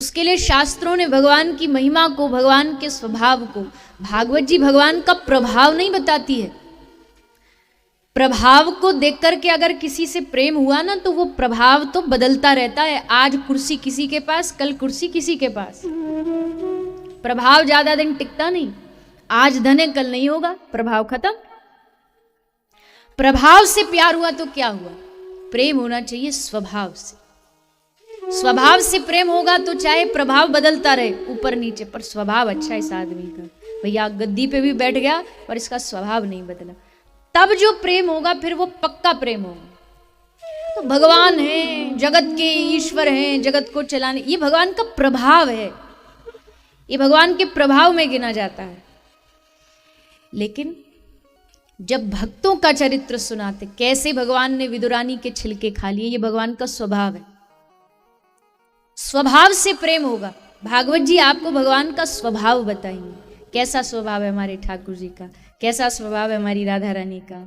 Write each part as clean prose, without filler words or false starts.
उसके लिए शास्त्रों ने भगवान की महिमा को, भगवान के स्वभाव को, भागवत जी भगवान का प्रभाव नहीं बताती है। प्रभाव को देख करके अगर किसी से प्रेम हुआ ना तो वो प्रभाव तो बदलता रहता है। आज कुर्सी किसी के पास, कल कुर्सी किसी के पास। प्रभाव ज्यादा दिन टिकता नहीं। आज धन है, कल नहीं होगा, प्रभाव खत्म। प्रभाव से प्यार हुआ तो क्या हुआ? प्रेम होना चाहिए स्वभाव से। स्वभाव से प्रेम होगा तो चाहे प्रभाव बदलता रहे ऊपर नीचे, पर स्वभाव अच्छा है इस आदमी का। भैया गद्दी पे भी बैठ गया पर इसका स्वभाव नहीं बदला, तब जो प्रेम होगा फिर वो पक्का प्रेम होगा। तो भगवान है, जगत के ईश्वर हैं, जगत को चलाने, ये भगवान का प्रभाव है, ये भगवान के प्रभाव में गिना जाता है। लेकिन जब भक्तों का चरित्र सुनाते, कैसे भगवान ने विदुरानी के छिलके खा लिए, ये भगवान का स्वभाव है। स्वभाव से प्रेम होगा। भागवत जी आपको भगवान का स्वभाव बताएंगे, कैसा स्वभाव है हमारे ठाकुर जी का, कैसा स्वभाव है हमारी राधा रानी का,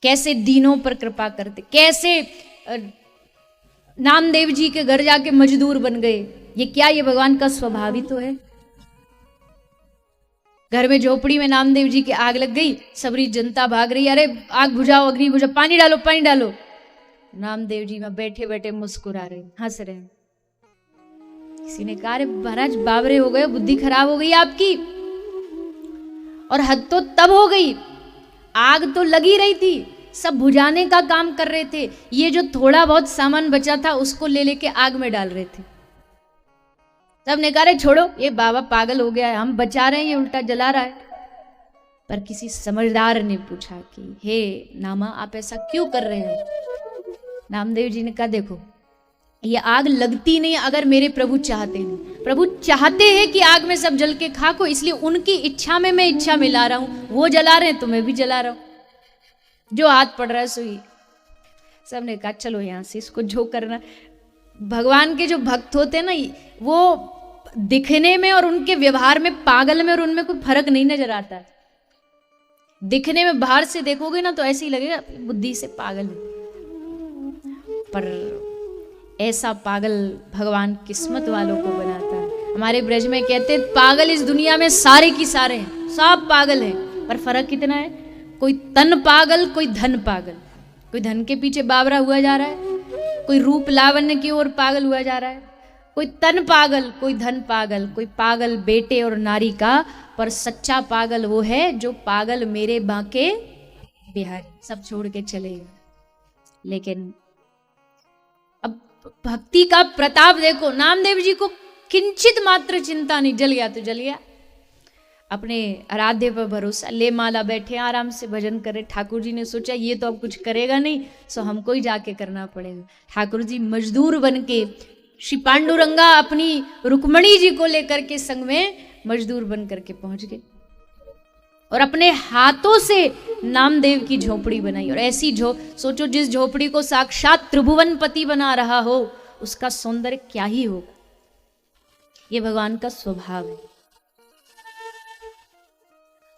कैसे दीनों पर कृपा करते, कैसे नामदेव जी के घर जाके मजदूर बन गए। ये क्या, ये भगवान का स्वभाव ही तो है। घर में झोपड़ी में नामदेव जी की आग लग गई, सबरी जनता भाग रही, अरे आग बुझाओ, अग्नि बुझाओ, पानी डालो, पानी डालो। नामदेव जी वहां बैठे बैठे मुस्कुरा रहे, हंस रहे। किसी ने कहा, अरे महाराज बावरे हो गए, बुद्धि खराब हो गई आपकी। और हद तो तब हो गई, आग तो लगी रही थी, सब बुझाने का काम कर रहे थे, ये जो थोड़ा बहुत सामान बचा था उसको ले लेके आग में डाल रहे थे। सब ने कहा, छोड़ो, ये बाबा पागल हो गया है, हम बचा रहे हैं, ये उल्टा जला रहा है। पर किसी समझदार ने पूछा कि हे नामा, आप ऐसा क्यों कर रहे हैं? नामदेव जी ने कहा, देखो ये आग लगती नहीं अगर मेरे प्रभु चाहते नहीं। प्रभु चाहते हैं कि आग में सब जल के खाको, इसलिए उनकी इच्छा में मैं इच्छा मिला रहा हूं। वो जला रहे हैं तो मैं भी जला रहा हूं, जो हाथ पड़ रहा है सोई। सबने कहा, चलो यहां से, इसको जो करना। भगवान के जो भक्त होते हैं ना, वो दिखने में और उनके व्यवहार में पागल में और उनमें कोई फर्क नहीं नजर आता। दिखने में बाहर से देखोगे ना तो ऐसे ही लगेगा बुद्धि से पागल है, पर ऐसा पागल भगवान किस्मत वालों को बनाता है। हमारे ब्रज में कहते, पागल इस दुनिया में सारे की सारे हैं, सब पागल हैं, पर फर्क कितना है? कोई तन पागल, कोई धन पागल। कोई धन के पीछे बावरा हुआ जा रहा है, कोई रूप लावण्य की ओर पागल हुआ जा रहा है। कोई तन पागल, कोई धन पागल, कोई पागल बेटे और नारी का, पर सच्चा पागल वो है जो पागल मेरे बांके बिहारी, सब छोड़ के चले। लेकिन अब भक्ति का प्रताप देखो, नामदेव जी को किंचित मात्र चिंता नहीं, जल गया तो जल गया, अपने आराध्य पर भरोसा, ले माला, बैठे आराम से भजन करे। ठाकुर जी ने सोचा ये तो अब कुछ करेगा नहीं, सो हमको ही जाके करना पड़ेगा। ठाकुर जी मजदूर बन के, श्री पांडुरंगा अपनी रुक्मणी जी को लेकर के संग में मजदूर बन करके पहुंच गए और अपने हाथों से नामदेव की झोपड़ी बनाई। और ऐसी सोचो, जिस झोपड़ी को साक्षात त्रिभुवनपति बना रहा हो, उसका सौंदर्य क्या ही होगा। ये भगवान का स्वभाव है।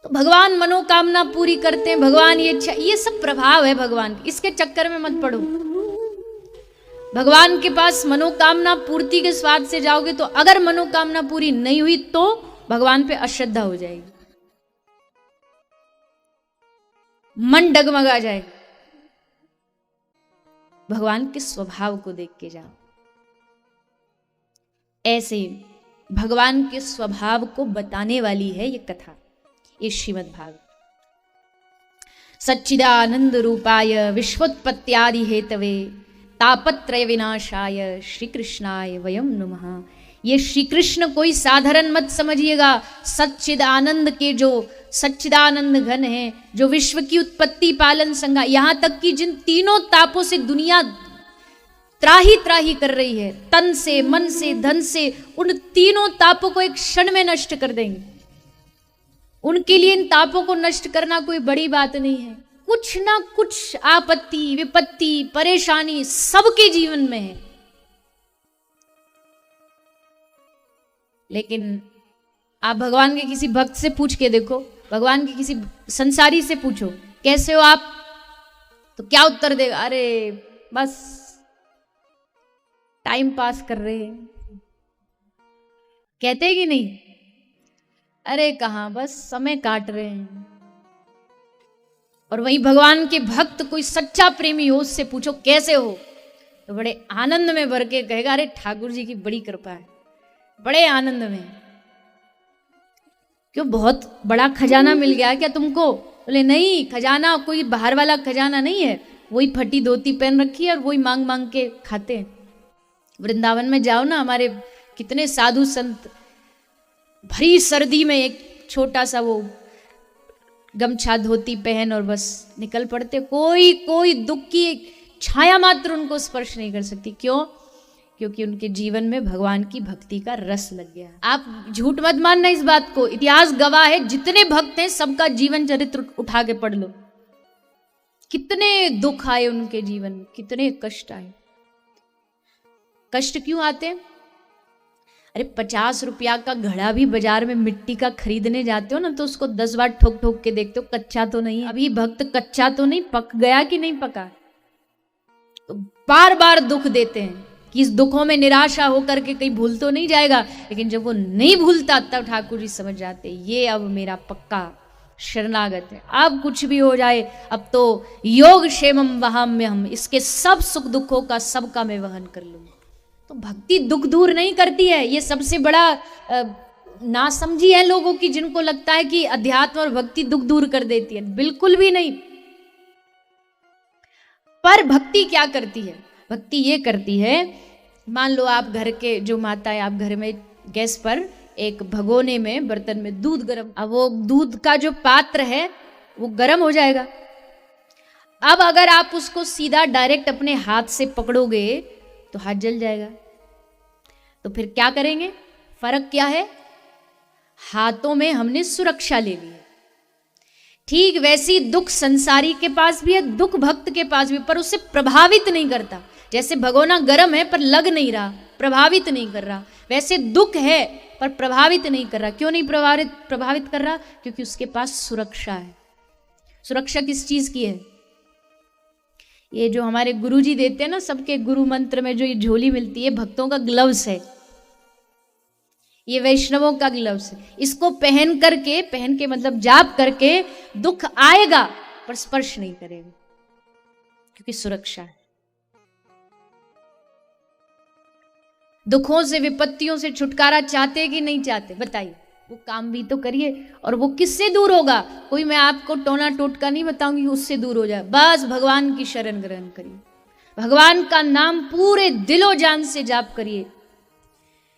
तो भगवान मनोकामना पूरी करते हैं, भगवान ये सब प्रभाव है भगवान। इसके चक्कर में मत पड़ो। भगवान के पास मनोकामना पूर्ति के स्वाद से जाओगे तो अगर मनोकामना पूरी नहीं हुई तो भगवान पे अश्रद्धा हो जाएगी, मन डगमगा जाएगा। भगवान के स्वभाव को देख के जाओ। ऐसे भगवान के स्वभाव को बताने वाली है ये कथा, ये श्रीमद् भागवत। सच्चिदानंद रूपाय विश्वोत्पत्त्यादि हेतवे तापत्रय विनाशाय श्री कृष्णाय वयम नमः। ये श्री कृष्ण कोई साधारण मत समझिएगा। सच्चिदानंद के जो सच्चिदानंद घन है, जो विश्व की उत्पत्ति पालन संगा, यहां तक कि जिन तीनों तापों से दुनिया त्राही त्राही कर रही है, तन से, मन से, धन से, उन तीनों तापों को एक क्षण में नष्ट कर देंगे। उनके लिए इन तापों को नष्ट करना कोई बड़ी बात नहीं है। कुछ ना कुछ आपत्ति, विपत्ति, परेशानी सबके जीवन में है, लेकिन आप भगवान के किसी भक्त से पूछ के देखो, भगवान के किसी संसारी से पूछो कैसे हो आप, तो क्या उत्तर देगा? अरे बस टाइम पास कर रहे हैं, कहते कि नहीं? अरे कहाँ, बस समय काट रहे हैं। और वही भगवान के भक्त कोई सच्चा प्रेमी हो, उससे पूछो कैसे हो, तो बड़े आनंद में भर के कहेगा अरे ठाकुर जी की बड़ी कृपा है, बड़े आनंद में। क्यों, बहुत बड़ा खजाना मिल गया क्या तुमको? बोले नहीं, खजाना कोई बाहर वाला खजाना नहीं है, वही फटी धोती पहन रखी है और वही मांग मांग के खाते हैं। वृंदावन में जाओ ना, हमारे कितने साधु संत भरी सर्दी में एक छोटा सा वो गमछा धोती पहन और बस निकल पड़ते। कोई दुख की छाया मात्र उनको स्पर्श नहीं कर सकती। क्यों? क्योंकि उनके जीवन में भगवान की भक्ति का रस लग गया। आप झूठ मत मानना इस बात को, इतिहास गवाह है, जितने भक्त हैं सबका जीवन चरित्र उठा के पढ़ लो, कितने दुख आए उनके जीवन में, कितने कष्ट आए। कष्ट क्यों आते हैं? अरे 50 रुपया का घड़ा भी बाजार में मिट्टी का खरीदने जाते हो ना, तो उसको 10 बार ठोक ठोक के देखते हो कच्चा तो नहीं, अभी भक्त कच्चा तो नहीं, पक गया कि नहीं पका। तो बार बार दुख देते हैं कि इस दुखों में निराशा होकर के कहीं भूल तो नहीं जाएगा। लेकिन जब वो नहीं भूलता तब ठाकुर जी समझ जाते ये अब मेरा पक्का शरणागत है, अब कुछ भी हो जाए अब तो योग क्षेमम वहाम्यहम, इसके सब सुख दुखों का सबका मैं वहन कर लूंगा। तो भक्ति दुख दूर नहीं करती है, ये सबसे बड़ा नासमझी है लोगों की, जिनको लगता है कि अध्यात्म और भक्ति दुख दूर कर देती है। बिल्कुल भी नहीं। पर भक्ति क्या करती है? भक्ति ये करती है, मान लो आप घर के जो माता है, आप घर में गैस पर एक भगोने में बर्तन में दूध गर्म, अब वो दूध का जो पात्र है वो गर्म हो जाएगा। अब अगर आप उसको सीधा डायरेक्ट अपने हाथ से पकड़ोगे तो हाथ जल जाएगा। तो फिर क्या करेंगे? फर्क क्या है? हाथों में हमने सुरक्षा ले ली है। ठीक वैसी दुख संसारी के पास भी है, दुख भक्त के पास भी, पर उसे प्रभावित नहीं करता। जैसे भगोना गर्म है पर लग नहीं रहा, प्रभावित नहीं कर रहा, वैसे दुख है पर प्रभावित नहीं कर रहा। क्यों नहीं प्रभावित कर रहा? क्योंकि उसके पास सुरक्षा है। सुरक्षा किस चीज की है? ये जो हमारे गुरुजी देते हैं ना, सबके गुरु मंत्र में जो ये झोली मिलती है, भक्तों का ग्लव्स है, ये वैष्णवों का ग्लव्स है। इसको पहन के मतलब जाप करके दुख आएगा पर स्पर्श नहीं करेगा, क्योंकि सुरक्षा है। दुखों से, विपत्तियों से छुटकारा चाहते कि नहीं चाहते? बताइए। वो काम भी तो करिए। और वो किससे दूर होगा? कोई मैं आपको टोना टोटका नहीं बताऊंगी उससे दूर हो जाए। बस भगवान की शरण ग्रहण करिए, भगवान का नाम पूरे दिलो जान से जाप करिए।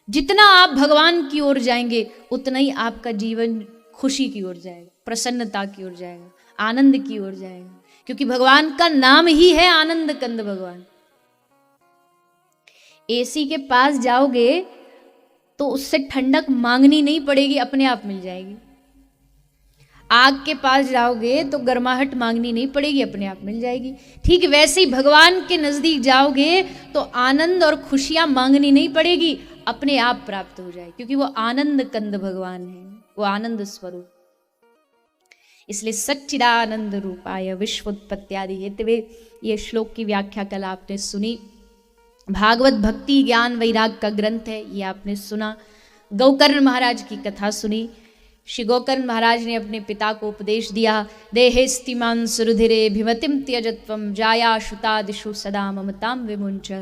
जितना आप भगवान की ओर जाएंगे उतना ही आपका जीवन खुशी की ओर जाएगा, प्रसन्नता की ओर जाएगा, आनंद की ओर जाएगा। क्योंकि भगवान का नाम ही है आनंद कंद भगवान। एसी के पास जाओगे तो उससे ठंडक मांगनी नहीं पड़ेगी, अपने आप मिल जाएगी। आग के पास जाओगे तो गर्माहट मांगनी नहीं पड़ेगी, अपने आप मिल जाएगी। ठीक वैसे ही भगवान के नजदीक जाओगे तो आनंद और खुशियां मांगनी नहीं पड़ेगी, अपने आप प्राप्त हो जाए, क्योंकि वो आनंद कंद भगवान है, वो आनंद स्वरूप। इसलिए सच्चिदानंद रूपाय विश्वोत्पत्त्यादि हेतवे, ये श्लोक की व्याख्या कल आपने सुनी। भागवत भक्ति ज्ञान वैराग का ग्रंथ है, ये आपने सुना। गौकर्ण महाराज की कथा सुनी। श्री गौकर्ण महाराज ने अपने पिता को उपदेश दिया, देहेस्तिमान सुरुधिरे भिमतिम त्यजत्वम जाया श्रुतादिषु सदा ममताम विमुंच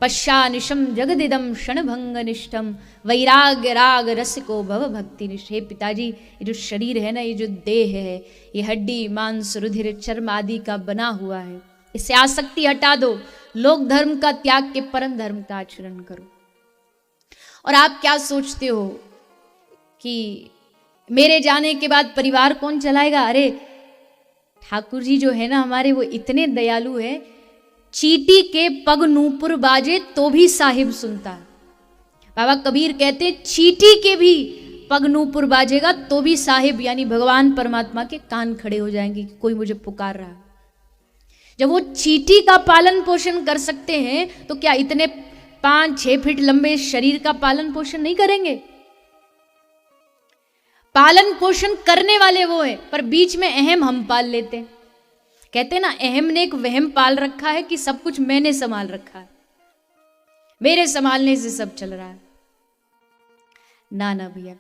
पश्चानिशम जगदिदम क्षणभंगनिष्ठम वैराग्य राग रसिको भव भक्ति निष्ठ। हे पिताजी, ये जो शरीर है ना, ये जो देह है, ये हड्डी मांस रुधिर चर्म आदि का बना हुआ है, इससे आसक्ति हटा दो, लोक धर्म का त्याग के परम धर्म का आचरण करो। और आप क्या सोचते हो कि मेरे जाने के बाद परिवार कौन चलाएगा? अरे ठाकुर जी जो है ना हमारे, वो इतने दयालु है, चींटी के पग नूपुर बाजे तो भी साहिब सुनता है। बाबा कबीर कहते चींटी के भी पग नूपुर बाजेगा तो भी साहिब यानी भगवान परमात्मा के कान खड़े हो जाएंगे कि कोई मुझे पुकार रहा है। जब वो चींटी का पालन पोषण कर सकते हैं तो क्या इतने 5-6 फीट लंबे शरीर का पालन पोषण नहीं करेंगे? पालन पोषण करने वाले वो है, पर बीच में अहम हम पाल लेते हैं। कहते ना, अहम ने एक वहम पाल रखा है कि सब कुछ मैंने संभाल रखा है, मेरे संभालने से सब चल रहा है। ना ना भैया,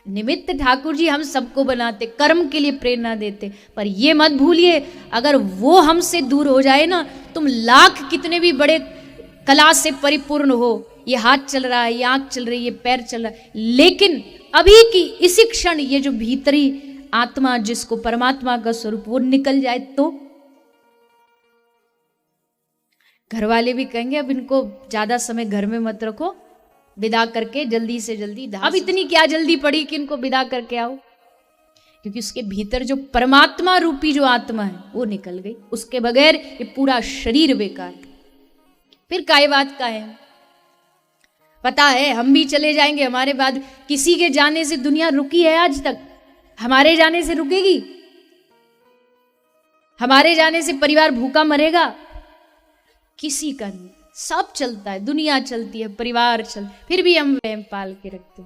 निमित्त ठाकुर जी हम सबको बनाते, कर्म के लिए प्रेरणा देते, पर ये मत भूलिए अगर वो हमसे दूर हो जाए ना, तुम लाख कितने भी बड़े कला से परिपूर्ण हो, ये हाथ चल रहा है, ये आंख चल रही है, ये पैर चल रहा है, लेकिन अभी की इसी क्षण ये जो भीतरी आत्मा जिसको परमात्मा का स्वरूप वो निकल जाए तो घर वाले भी कहेंगे अब इनको ज्यादा समय घर में मत रखो, विदा करके जल्दी से जल्दी, अब इतनी क्या जल्दी पड़ी कि इनको विदा करके आओ, क्योंकि उसके भीतर जो परमात्मा रूपी जो आत्मा है वो निकल गई, उसके बगैर ये पूरा शरीर बेकार। फिर काय बात का है, पता है हम भी चले जाएंगे, हमारे बाद किसी के जाने से दुनिया रुकी है आज तक, हमारे जाने से रुकेगी? हमारे जाने से परिवार भूखा मरेगा? किसी का नहीं, सब चलता है, दुनिया चलती है, परिवार फिर भी हम वहम पाल के रखते।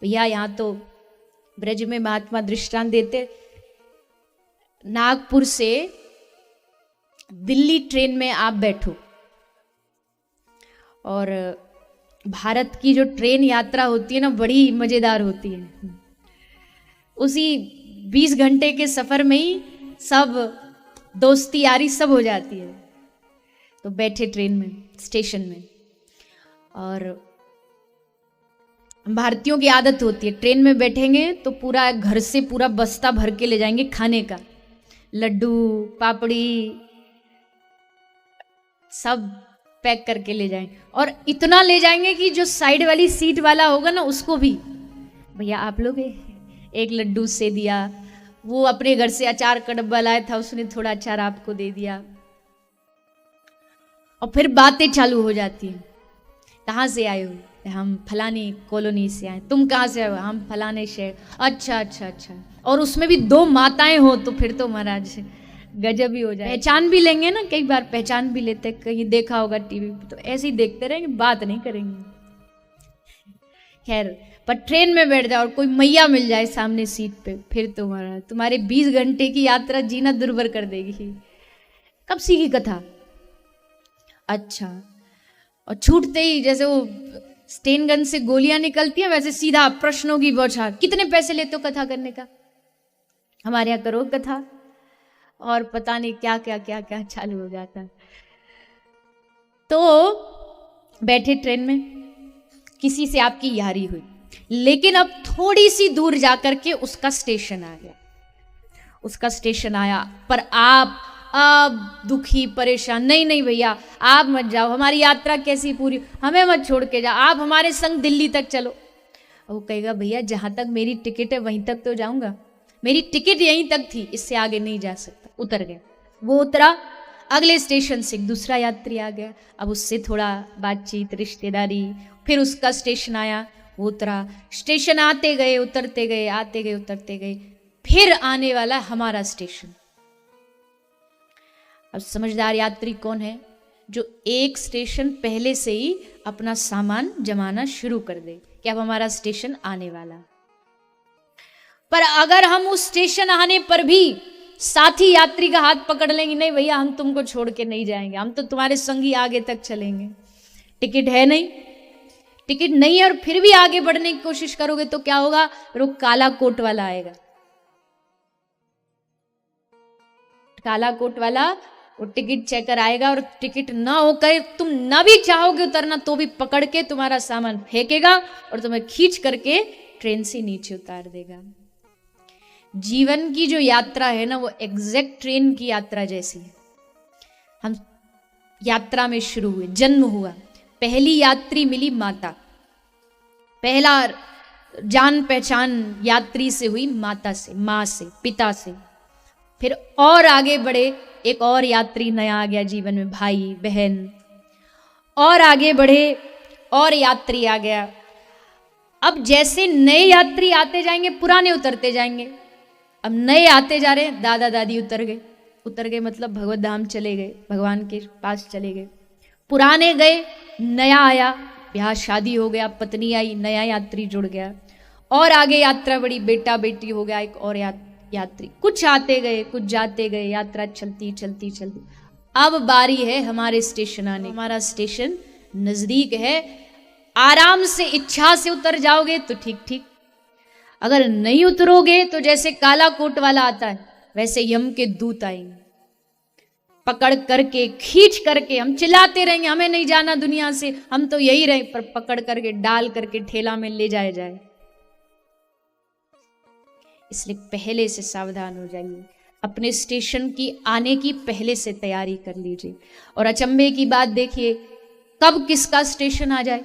भैया यहां तो ब्रज में महात्मा दृष्टांत देते, नागपुर से दिल्ली ट्रेन में आप बैठो और भारत की जो ट्रेन यात्रा होती है ना बड़ी मजेदार होती है, उसी 20 घंटे के सफर में ही सब दोस्ती यारी सब हो जाती है। तो बैठे ट्रेन में स्टेशन में, और भारतीयों की आदत होती है ट्रेन में बैठेंगे तो पूरा घर से पूरा बस्ता भर के ले जाएंगे खाने का, लड्डू पापड़ी सब पैक करके ले जाएंगे, और इतना ले जाएंगे कि जो साइड वाली सीट वाला होगा ना उसको भी, भैया आप लोग एक लड्डू से दिया, वो अपने घर से अचार का डब्बा लाया था उसने थोड़ा अचार आपको दे दिया, और फिर बातें चालू हो जाती हैं, कहाँ से आए हो? हम फलानी कॉलोनी से आए। तुम कहाँ से आए हो? हम फलाने शहर। अच्छा अच्छा अच्छा, और उसमें भी 2 माताएं हो तो फिर तो महाराज गजब ही हो जाए। पहचान भी लेंगे ना, कई बार पहचान भी लेते, कहीं देखा होगा टीवी पे, तो ऐसे ही देखते रहेंगे, बात नहीं करेंगे। खैर, पर ट्रेन में बैठ जाओ और कोई मैया मिल जाए सामने सीट पे, फिर तो महाराज तुम्हारे 20 घंटे की यात्रा जीना दुर्भर कर देगी। कब सीखी कथा? अच्छा, और छूटते ही जैसे वो स्टेन गन से गोलियां निकलती हैं वैसे सीधा प्रश्नों की बौछार। कितने पैसे लेते हो कथा करने का? हमारे यहाँ करो कथा, और पता नहीं क्या क्या क्या क्या चालू हो जाता। तो बैठे ट्रेन में, किसी से आपकी यारी हुई, लेकिन अब थोड़ी सी दूर जाकर के उसका स्टेशन आ गया, उसका स्टेशन आया, पर आप अब दुखी परेशान, नहीं नहीं भैया आप मत जाओ, हमारी यात्रा कैसी पूरी, हमें मत छोड़ के जाओ, आप हमारे संग दिल्ली तक चलो। वो कहेगा भैया जहां तक मेरी टिकट है वहीं तक तो जाऊंगा, मेरी टिकट यहीं तक थी, इससे आगे नहीं जा सकता। उतर गया, वो उतरा, अगले स्टेशन से एक दूसरा यात्री आ गया, अब उससे थोड़ा बातचीत रिश्तेदारी, फिर उसका स्टेशन आया, वो उतरा, स्टेशन आते गए उतरते गए, आते गए उतरते गए, फिर आने वाला हमारा स्टेशन। अब समझदार यात्री कौन है? जो एक स्टेशन पहले से ही अपना सामान जमाना शुरू कर दे कि अब हमारा स्टेशन आने वाला। पर अगर हम उस स्टेशन आने पर भी साथी यात्री का हाथ पकड़ लेंगे, नहीं भैया हम तुमको छोड़ के नहीं जाएंगे, हम तो तुम्हारे संगी आगे तक चलेंगे, टिकट है नहीं, टिकट नहीं है, और फिर भी आगे बढ़ने की कोशिश करोगे तो क्या होगा? फिर वो काला कोट वाला आएगा, काला कोट वाला वो टिकट चेकर आएगा, और टिकट ना होकर तुम ना भी चाहोगे उतरना तो भी पकड़ के तुम्हारा सामान फेंकेगा और तुम्हें खींच करके ट्रेन से नीचे उतार देगा। जीवन की जो यात्रा है ना वो एग्जैक्ट ट्रेन की यात्रा जैसी है। हम यात्रा में शुरू हुए, जन्म हुआ, पहली यात्री मिली माता, पहला जान पहचान यात्री से हुई माता से, माँ से, पिता से, फिर और आगे बढ़े, एक और यात्री नया आ गया जीवन में, भाई बहन, और आगे बढ़े और यात्री आ गया। अब जैसे नए यात्री आते जाएंगे पुराने उतरते जाएंगे, अब नए आते जा रहे हैं, दादा दादी उतर गए, उतर गए मतलब भगवत धाम चले गए, भगवान के पास चले गए, पुराने गए, नया आया, ब्याह शादी हो गया, पत्नी आई, नया यात्री जुड़ गया, और आगे यात्रा बढ़ी, बेटा बेटी हो गया, एक और यात्री, कुछ आते गए कुछ जाते गए, यात्रा चलती चलती चलती, अब बारी है हमारे स्टेशन आने, हमारा स्टेशन नजदीक है, आराम से इच्छा से उतर जाओगे तो ठीक ठीक, अगर नहीं उतरोगे तो जैसे काला कोट वाला आता है वैसे यम के दूत आएंगे, पकड़ करके खींच करके, हम चिल्लाते रहेंगे हमें नहीं जाना दुनिया से, हम तो यही रहे, पर पकड़ करके डाल करके ठेला में ले जाए। इसलिए पहले से सावधान हो जाइए, अपने स्टेशन की आने की पहले से तैयारी कर लीजिए। और अचंभे की बात देखिए, कब किसका स्टेशन आ जाए,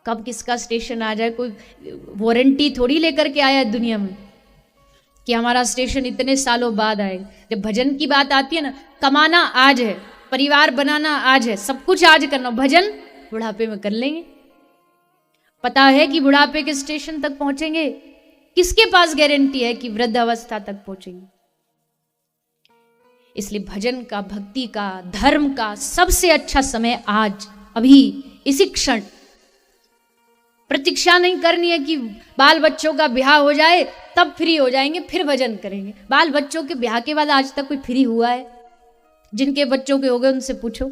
कब किसका स्टेशन आ जाए। कोई वारंटी थोड़ी लेकर के आया है दुनिया में कि हमारा स्टेशन इतने सालों बाद आए। जब भजन की बात आती है ना, कमाना आज है, परिवार बनाना आज है, सब कुछ आज करना, भजन बुढ़ापे में कर लेंगे। पता है कि बुढ़ापे के स्टेशन तक पहुंचेंगे? किसके पास गारंटी है कि वृद्ध अवस्था तक पहुंचेंगे? इसलिए भजन का, भक्ति का, धर्म का सबसे अच्छा समय आज, अभी, इसी क्षण। प्रतीक्षा नहीं करनी है कि बाल बच्चों का ब्याह हो जाए तब फ्री हो जाएंगे फिर भजन करेंगे। बाल बच्चों के ब्याह के बाद आज तक कोई फ्री हुआ है? जिनके बच्चों के हो गए उनसे पूछो।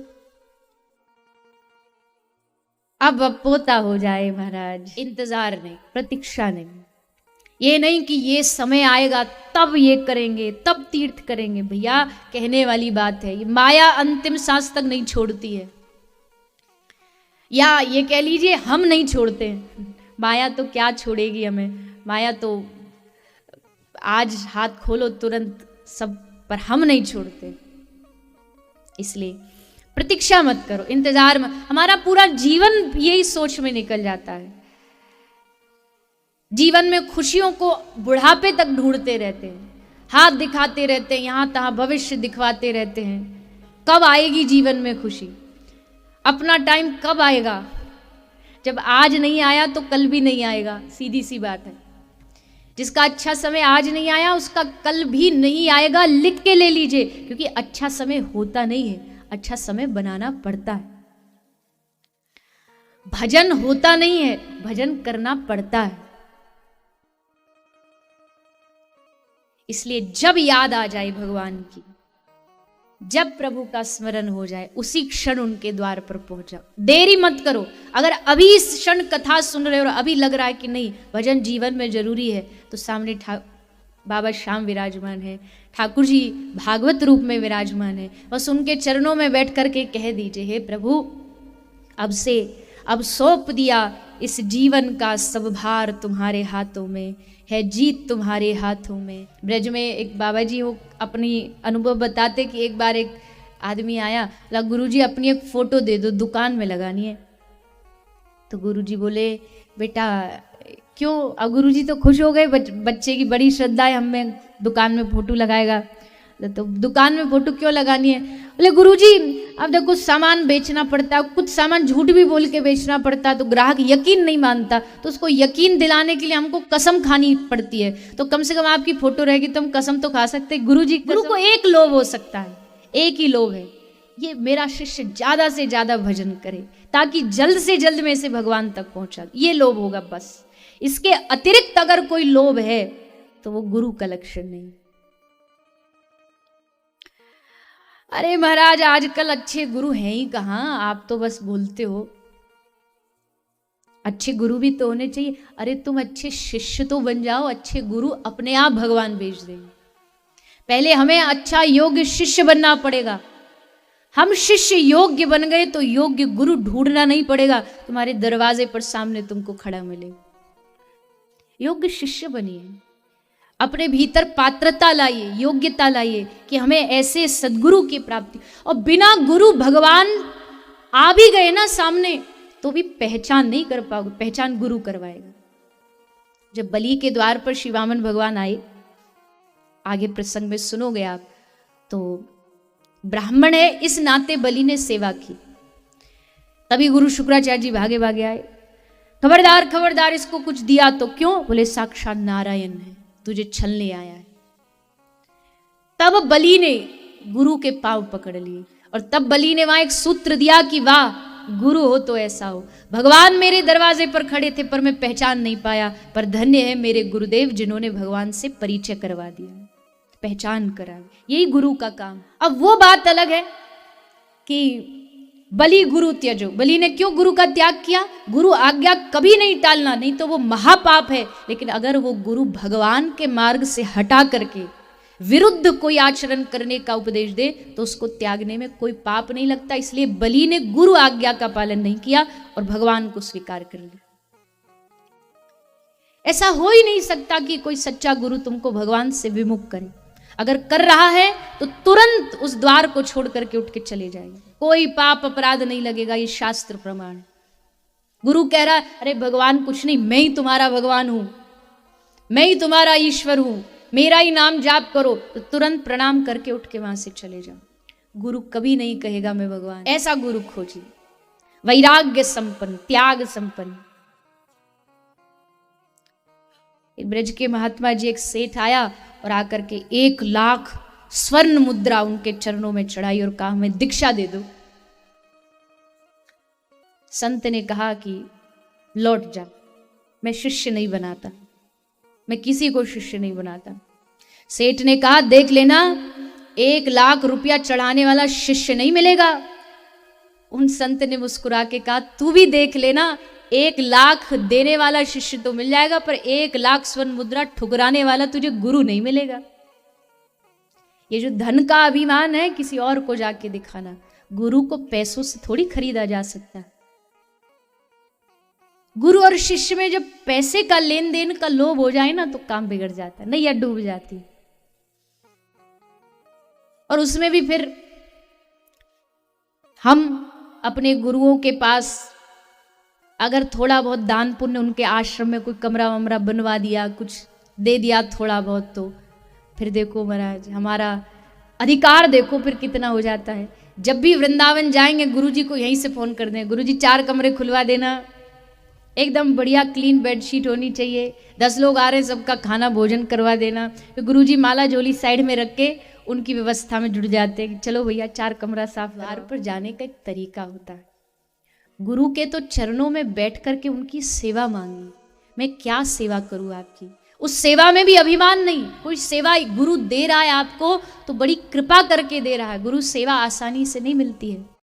अब पोता हो जाए महाराज, इंतजार नहीं, प्रतीक्षा नहीं। ये नहीं कि ये समय आएगा तब ये करेंगे, तब तीर्थ करेंगे। भैया कहने वाली बात है, ये माया अंतिम सांस तक नहीं छोड़ती है, या ये कह लीजिए हम नहीं छोड़ते हैं। माया तो क्या छोड़ेगी हमें, माया तो आज हाथ खोलो तुरंत सब, पर हम नहीं छोड़ते। इसलिए प्रतीक्षा मत करो, इंतजार मत। हमारा पूरा जीवन यही सोच में निकल जाता है, जीवन में खुशियों को बुढ़ापे तक ढूंढते रहते हैं, हाथ दिखाते रहते हैं, यहां तहां भविष्य दिखवाते रहते हैं। कब आएगी जीवन में खुशी? अपना टाइम कब आएगा? जब आज नहीं आया तो कल भी नहीं आएगा, सीधी सी बात है। जिसका अच्छा समय आज नहीं आया उसका कल भी नहीं आएगा, लिख के ले लीजिए। क्योंकि अच्छा समय होता नहीं है, अच्छा समय बनाना पड़ता है। भजन होता नहीं है, भजन करना पड़ता है। इसलिए जब याद आ जाए भगवान की, जब प्रभु का स्मरण हो जाए, उसी क्षण उनके द्वार पर पहुंच जाओ, देरी मत करो। अगर अभी इस क्षण कथा सुन रहे हो और अभी लग रहा है कि नहीं भजन जीवन में जरूरी है, तो सामने बाबा श्याम विराजमान है, ठाकुर जी भागवत रूप में विराजमान है, बस उनके चरणों में बैठ करके कह दीजिए, हे प्रभु अब सौंप दिया इस जीवन का सब भार तुम्हारे हाथों में है, जीत तुम्हारे हाथों में। ब्रज में एक बाबा जी हो अपनी अनुभव बताते कि एक बार एक आदमी आया, बोला गुरुजी अपनी एक फोटो दे दो, दुकान में लगानी है। तो गुरुजी बोले बेटा क्यों? अब गुरुजी तो खुश हो गए, बच्चे की बड़ी श्रद्धा है, हमें दुकान में फोटो लगाएगा, तो दुकान में फोटो क्यों लगानी है? बोले गुरुजी अब देखो सामान बेचना पड़ता है, कुछ सामान झूठ भी बोल के बेचना पड़ता है, तो ग्राहक यकीन नहीं मानता, तो उसको यकीन दिलाने के लिए हमको कसम खानी पड़ती है। तो कम से कम आपकी फोटो रहेगी तो हम कसम तो खा सकते हैं। गुरु को एक लोभ हो सकता है, एक ही लोभ है, ये मेरा शिष्य ज्यादा से ज्यादा भजन करे ताकि जल्द से जल्द में से भगवान तक पहुंचा, ये लोभ होगा बस। इसके अतिरिक्त अगर कोई लोभ है तो वो गुरु का लक्षण नहीं। अरे महाराज आजकल अच्छे गुरु हैं ही कहाँ, आप तो बस बोलते हो। अच्छे गुरु भी तो होने चाहिए। अरे तुम अच्छे शिष्य तो बन जाओ, अच्छे गुरु अपने आप भगवान भेज देंगे। पहले हमें अच्छा योग्य शिष्य बनना पड़ेगा। हम शिष्य योग्य बन गए तो योग्य गुरु ढूंढना नहीं पड़ेगा, तुम्हारे दरवाजे पर सामने तुमको खड़ा मिलेगा। योग्य शिष्य बनिए, अपने भीतर पात्रता लाइए, योग्यता लाइए कि हमें ऐसे सदगुरु की प्राप्ति। और बिना गुरु भगवान आ भी गए ना सामने तो भी पहचान नहीं कर पाओगे, पहचान गुरु करवाएगा। जब बलि के द्वार पर शिवामन भगवान आए, आगे प्रसंग में सुनोगे आप, तो ब्राह्मण है इस नाते बलि ने सेवा की। तभी गुरु शुक्राचार्य जी भागे भागे आए, खबरदार खबरदार इसको कुछ दिया तो क्यों? बोले साक्षात नारायण है, तुझे छलने आया है। तब बलि ने गुरु के पांव पकड़ लिए और तब बलि ने वहां एक सूत्र दिया कि वाह गुरु हो तो ऐसा हो। भगवान मेरे दरवाजे पर खड़े थे पर मैं पहचान नहीं पाया, पर धन्य है मेरे गुरुदेव जिन्होंने भगवान से परिचय करवा दिया, पहचान करा। यही गुरु का काम। अब वो बात अलग है कि बलि गुरु त्यजो। बलि ने क्यों गुरु का त्याग किया? गुरु आज्ञा कभी नहीं टालना, नहीं तो वो महापाप है। लेकिन अगर वो गुरु भगवान के मार्ग से हटा करके विरुद्ध कोई आचरण करने का उपदेश दे तो उसको त्यागने में कोई पाप नहीं लगता। इसलिए बलि ने गुरु आज्ञा का पालन नहीं किया और भगवान को स्वीकार कर लिया। ऐसा हो ही नहीं सकता कि कोई सच्चा गुरु तुमको भगवान से विमुख करे। अगर कर रहा है तो तुरंत उस द्वार को छोड़ करके उठ के चले जाएगा, कोई पाप अपराध नहीं लगेगा। ये शास्त्र प्रमाण। गुरु कह रहा है अरे भगवान कुछ नहीं, मैं ही तुम्हारा भगवान हूं, मैं ही तुम्हारा ईश्वर हूं, मेरा ही नाम जाप करो, तो तुरंत प्रणाम करके उठ के वहां से चले जाओ। गुरु कभी नहीं कहेगा मैं भगवान। ऐसा गुरु खोजिए, वैराग्य संपन्न, त्याग संपन्न। ब्रज के महात्मा जी, एक सेठ आया और आकर के 1 लाख स्वर्ण मुद्रा उनके चरणों में चढ़ाई और कहा हमें दीक्षा दे दो। संत ने कहा कि लौट जा, मैं शिष्य नहीं बनाता, मैं किसी को शिष्य नहीं बनाता। सेठ ने कहा देख लेना, 1 लाख रुपया चढ़ाने वाला शिष्य नहीं मिलेगा। उन संत ने मुस्कुरा के कहा तू भी देख लेना, 1 लाख देने वाला शिष्य तो मिल जाएगा, पर 1 लाख स्वर्ण मुद्रा ठुकराने वाला तुझे गुरु नहीं मिलेगा। ये जो धन का अभिमान है किसी और को जाके दिखाना, गुरु को पैसों से थोड़ी खरीदा जा सकता है। गुरु और शिष्य में जब पैसे का लेन देन का लोभ हो जाए ना तो काम बिगड़ जाता है, नैया डूब जाती। और उसमें भी फिर हम अपने गुरुओं के पास अगर थोड़ा बहुत दान पुण्य, उनके आश्रम में कोई कमरा वमरा बनवा दिया, कुछ दे दिया थोड़ा बहुत, तो फिर देखो महाराज हमारा अधिकार देखो फिर कितना हो जाता है। जब भी वृंदावन जाएंगे गुरुजी को यहीं से फोन कर दें, गुरुजी 4 कमरे खुलवा देना, एकदम बढ़िया क्लीन बेडशीट होनी चाहिए, 10 लोग आ रहे हैं सबका खाना भोजन करवा देना। फिर गुरुजी माला झोली साइड में रख के उनकी व्यवस्था में जुड़ जाते हैं कि चलो भैया 4 कमरा साफ। द्वार पर जाने का एक तरीका होता है। गुरु के तो चरणों में बैठ करके उनकी सेवा मांगी, मैं क्या सेवा करूं आपकी। उस सेवा में भी अभिमान नहीं, कोई सेवा गुरु दे रहा है आपको तो बड़ी कृपा करके दे रहा है। गुरु सेवा आसानी से नहीं मिलती है।